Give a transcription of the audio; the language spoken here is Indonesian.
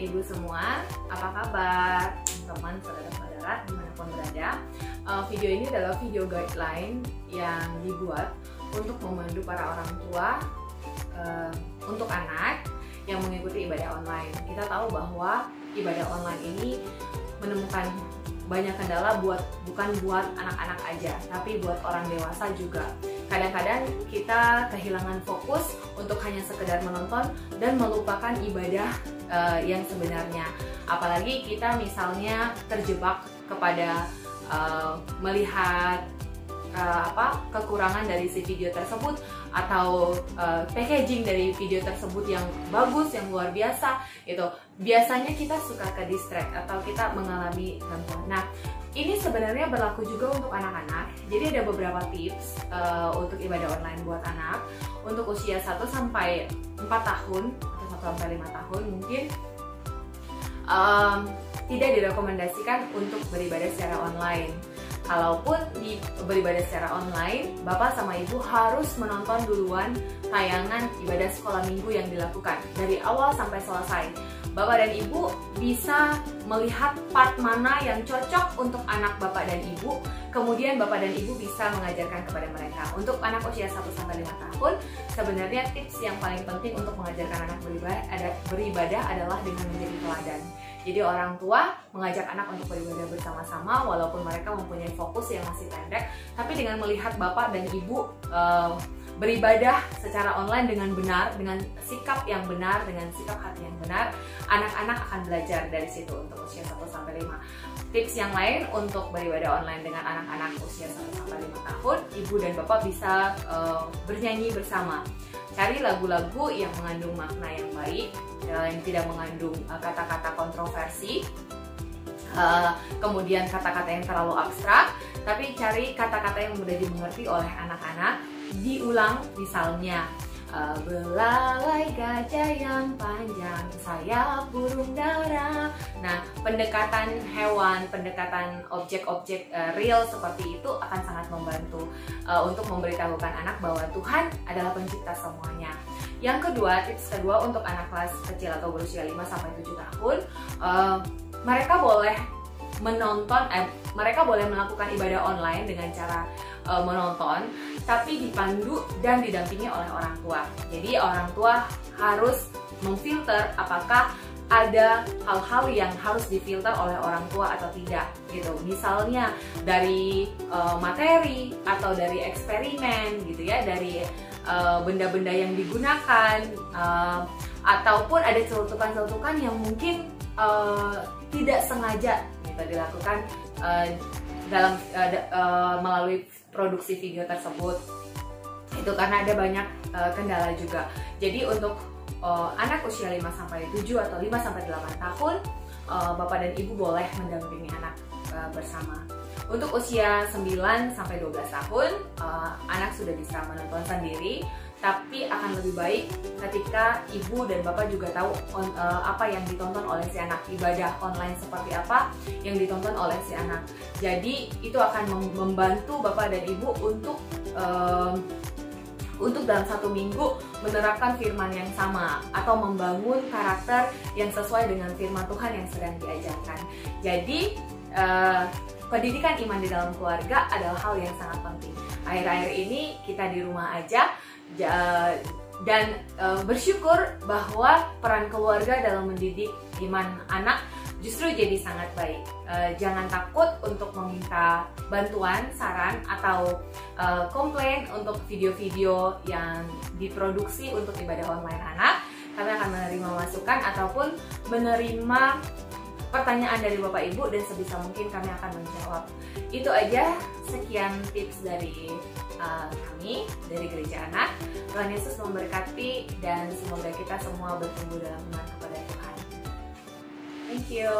ibu semua, apa kabar teman-teman, saudara-saudara dimanapun berada. Video ini adalah video guideline yang dibuat untuk memandu para orang tua untuk anak yang mengikuti ibadah online. Kita tahu bahwa ibadah online ini menemukan banyak kendala bukan buat anak-anak aja, tapi buat orang dewasa juga. Kadang-kadang kita kehilangan fokus untuk hanya sekedar menonton dan melupakan ibadah yang sebenarnya. Apalagi kita misalnya terjebak kepada melihat kekurangan dari si video tersebut atau packaging dari video tersebut yang bagus, yang luar biasa gitu. Biasanya kita suka ke distract atau kita mengalami gangguan. Nah, ini sebenarnya berlaku juga untuk anak-anak. Jadi ada beberapa tips untuk ibadah online buat anak untuk usia 1 sampai 4 tahun atau 1 sampai 5 tahun mungkin tidak direkomendasikan untuk beribadah secara online. Kalaupun beribadah secara online, bapak sama ibu harus menonton duluan tayangan ibadah sekolah minggu yang dilakukan dari awal sampai selesai. Bapak dan ibu bisa melihat part mana yang cocok untuk anak bapak dan ibu. Kemudian bapak dan ibu bisa mengajarkan kepada mereka. Untuk anak usia 1 sampai 5 tahun, sebenarnya tips yang paling penting untuk mengajarkan anak beribadah adalah dengan menjadi teladan. Jadi orang tua mengajak anak untuk beribadah bersama-sama walaupun mereka mempunyai fokus yang masih pendek, tapi dengan melihat bapak dan ibu beribadah secara online dengan benar, dengan sikap yang benar, dengan sikap hati yang benar, anak-anak akan belajar dari situ untuk usia 1 sampai 5. Tips yang lain untuk beribadah online dengan anak-anak usia 1 sampai 5 tahun, ibu dan bapak bisa bernyanyi bersama. Cari lagu-lagu yang mengandung makna yang baik, yang tidak mengandung kata-kata kontroversi, kemudian kata-kata yang terlalu abstrak, tapi cari kata-kata yang mudah dimengerti oleh anak-anak. Diulang misalnya, belalai gajah yang panjang, sayap burung dara. Nah, pendekatan hewan, pendekatan objek-objek real seperti itu akan sangat membantu untuk memberitahukan anak bahwa Tuhan adalah pencipta semuanya. Yang kedua, tips kedua untuk anak kelas kecil atau berusia 5-7 tahun, mereka boleh mereka boleh melakukan ibadah online dengan cara menonton, tapi dipandu dan didampingi oleh orang tua. Jadi orang tua harus memfilter apakah ada hal-hal yang harus difilter oleh orang tua atau tidak gitu. Misalnya dari materi atau dari eksperimen gitu ya, dari benda-benda yang digunakan, ataupun ada celutukan-celutukan yang mungkin tidak sengaja gitu dilakukan melalui produksi video tersebut. Itu karena ada banyak kendala juga. Jadi untuk anak usia 5-7 atau 5-8 tahun, bapak dan ibu boleh mendampingi anak bersama. Untuk usia 9-12 tahun, anak sudah bisa menonton sendiri, tapi akan lebih baik ketika ibu dan bapak juga tahu apa yang ditonton oleh si anak, ibadah online seperti apa yang ditonton oleh si anak. Jadi itu akan membantu bapak dan ibu untuk dalam 1 minggu menerapkan firman yang sama atau membangun karakter yang sesuai dengan firman Tuhan yang sedang diajarkan. Jadi pendidikan iman di dalam keluarga adalah hal yang sangat penting. Akhir-akhir ini kita di rumah aja dan bersyukur bahwa peran keluarga dalam mendidik iman anak justru jadi sangat baik. Jangan takut untuk meminta bantuan, saran, atau komplain untuk video-video yang diproduksi untuk ibadah online anak. Kami akan menerima masukan ataupun menerima pertanyaan dari Bapak Ibu dan sebisa mungkin kami akan menjawab. Itu aja, sekian tips dari kami dari Gereja Anak. Tuhan Yesus memberkati dan semoga kita semua bertumbuh dalam iman kepada Tuhan. Thank you.